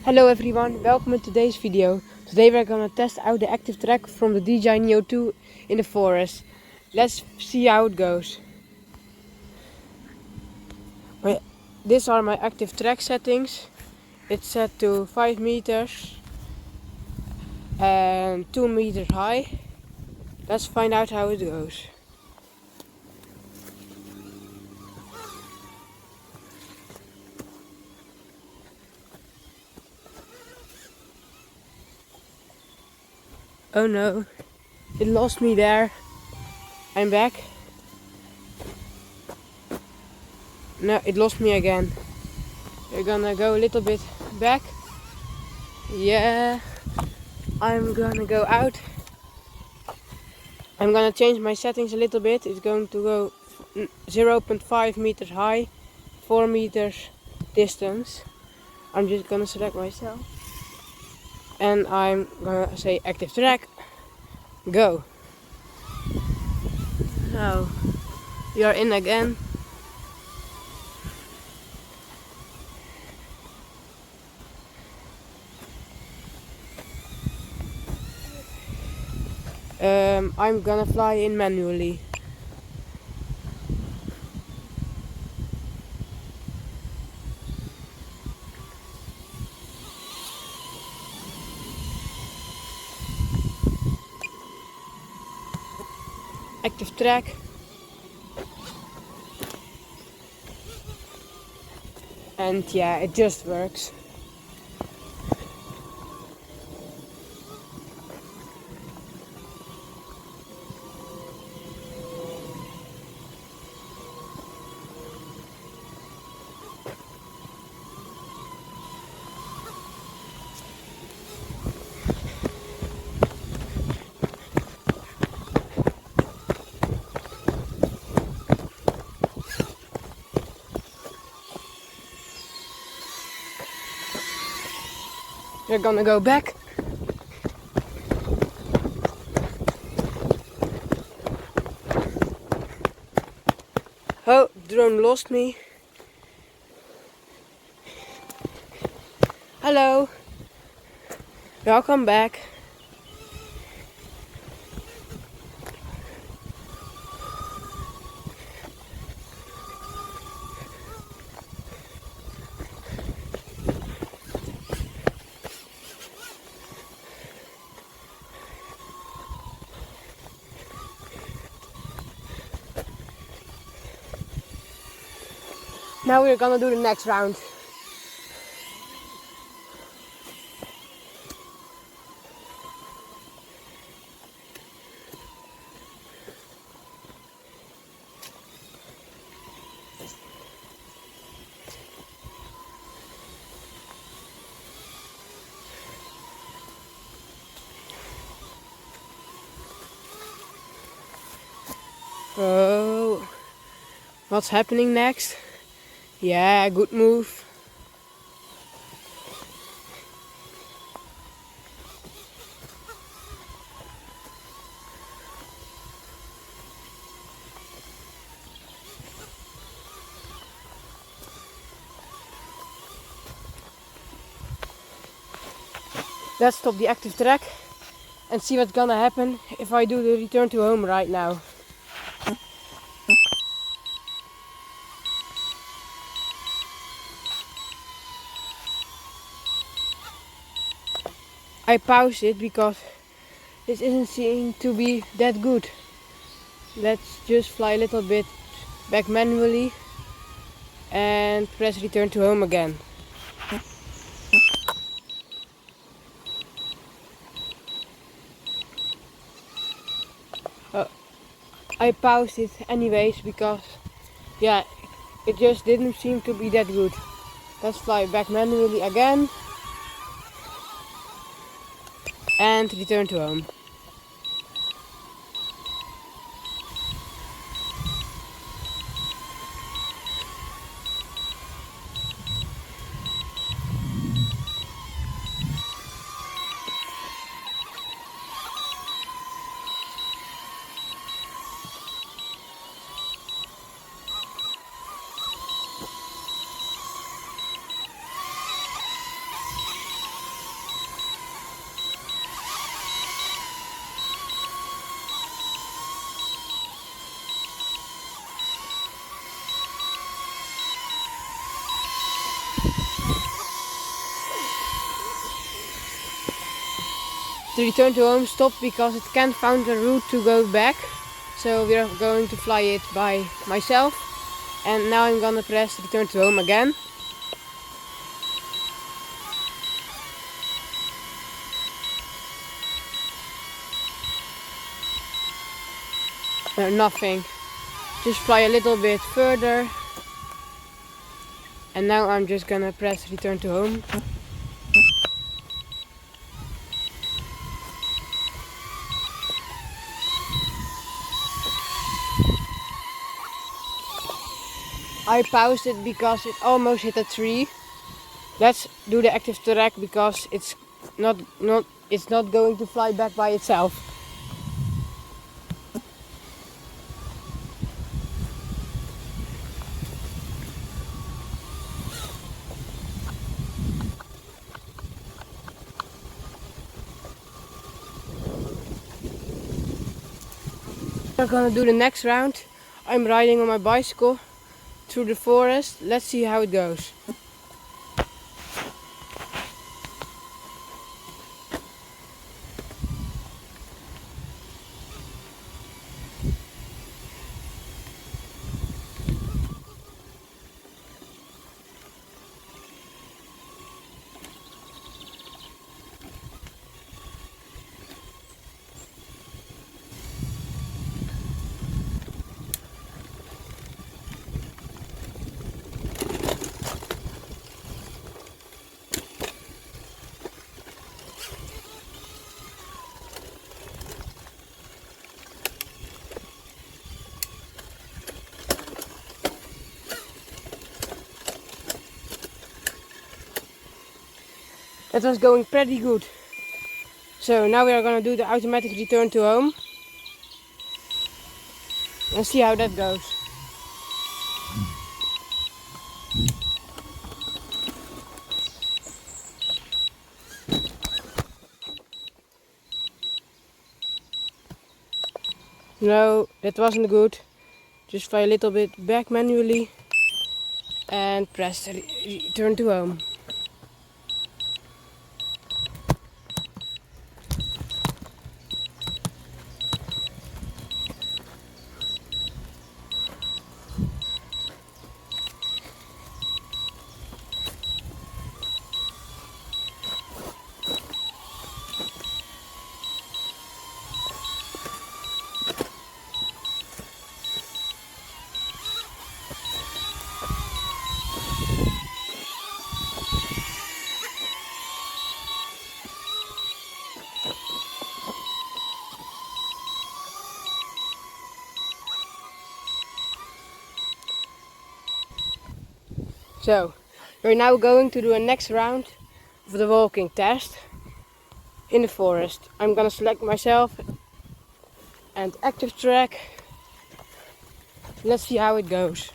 Hello everyone, welcome to today's video. Today we're gonna test out the active track from the DJI Neo 2 in the forest. Let's see how it goes. These are my active track settings. It's set to 5 meters and 2 meters high. Let's find out how it goes. Oh no, it lost me there. I'm back. No, it lost me again. We're gonna go a little bit back. Yeah, I'm gonna go out. I'm gonna change my settings a little bit. It's going to go 0.5 meters high, 4 meters distance. I'm just gonna select myself. And I'm gonna say active track, go. Now, we are in again. I'm gonna fly in manually. Active track. And yeah, it just works. We're gonna go back. Oh, drone lost me. Hello. Welcome back. Now we're gonna do the next round. Oh, what's happening next? Yeah, good move. Let's stop the active track and see what's gonna happen if I do the return to home right now. I paused it because this isn't seeming to be that good. Let's just fly a little bit back manually and press return to home again. I paused it anyways because yeah, it just didn't seem to be that good. Let's fly back manually again and return to home. the return to home stopped because it can't find a route to go back. So we are going to fly it by myself. And now I'm gonna press return to home again. Nothing. Just fly a little bit further. And now I'm just gonna press return to home. I paused it because it almost hit a tree. Let's do the active track because it's not going to fly back by itself. We're gonna do the next round. I'm riding on my bicycle through the forest. Let's see how it goes. That was going pretty good. So now we are gonna do the automatic return to home and see how that goes. No, that wasn't good. Just fly a little bit back manually and press return to home. So, we're now going to do a next round of the walking test in the forest. I'm gonna select myself and active track. Let's see how it goes.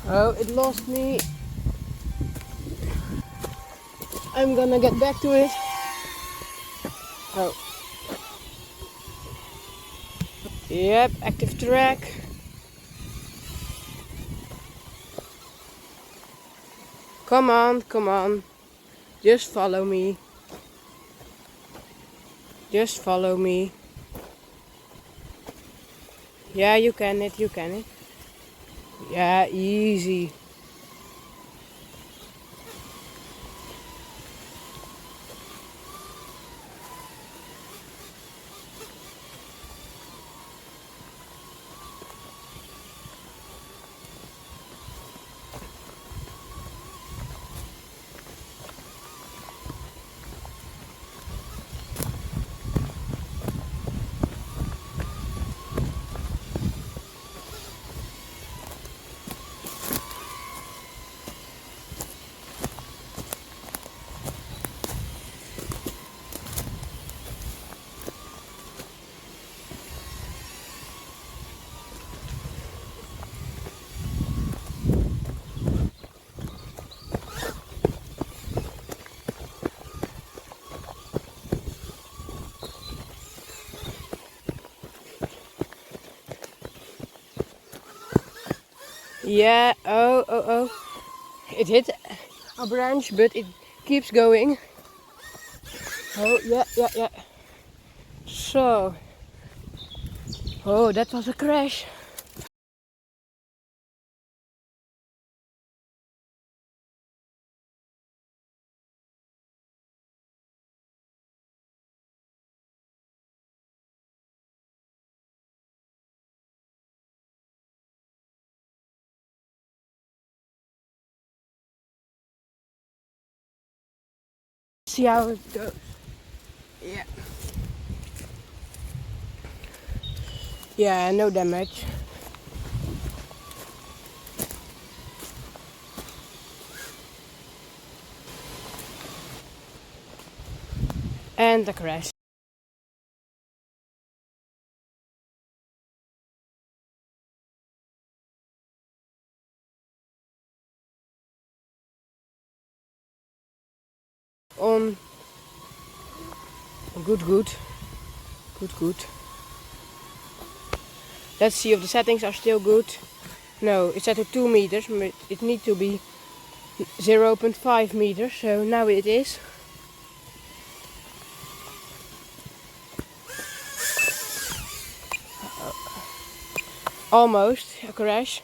Oh, it lost me. I'm gonna get back to it. Oh. Yep, active track. Come on, come on. Just follow me. Just follow me. Yeah, you can it, you can it. Yeah, easy. Yeah, oh. It hit a branch, but it keeps going. Oh, yeah. So, oh, that was a crash. See how it goes. Yeah. Yeah, no damage. And the crash. On good. Let's see if the settings are still good. No, it's set to 2 meters, but it needs to be 0.5 meters, so now it is. Almost a crash.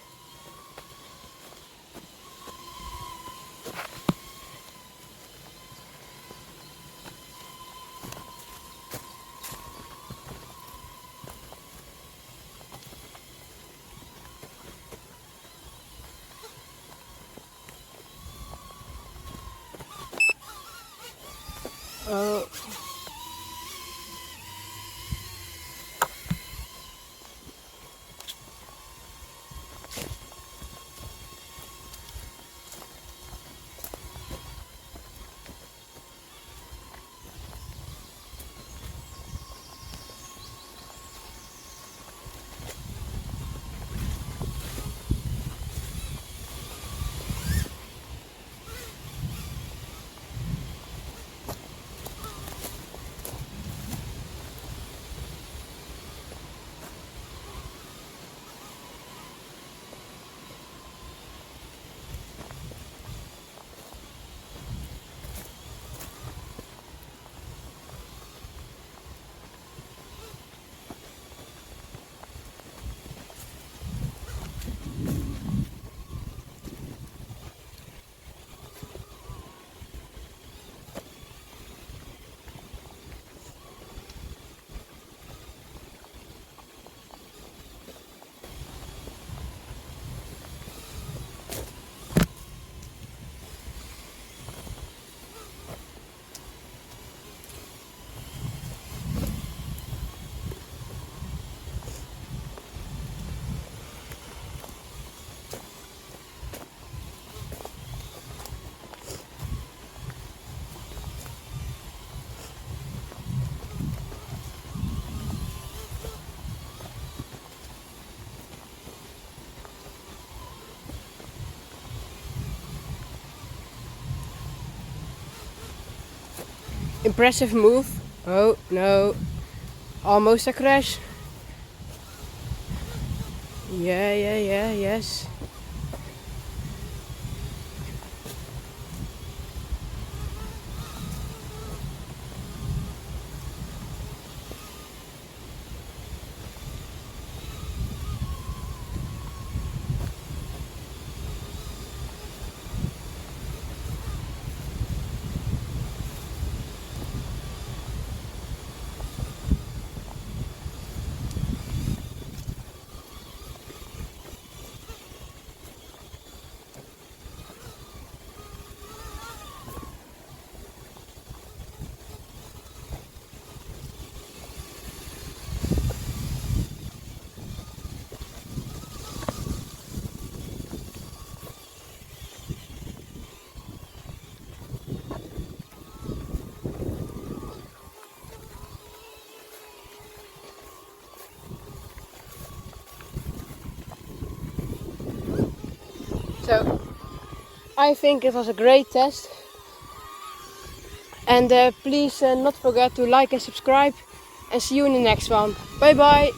Oh. Impressive move. Oh no. Almost a crash. Yes. So, I think it was a great test. And please not forget to like and subscribe. And see you in the next one. Bye bye.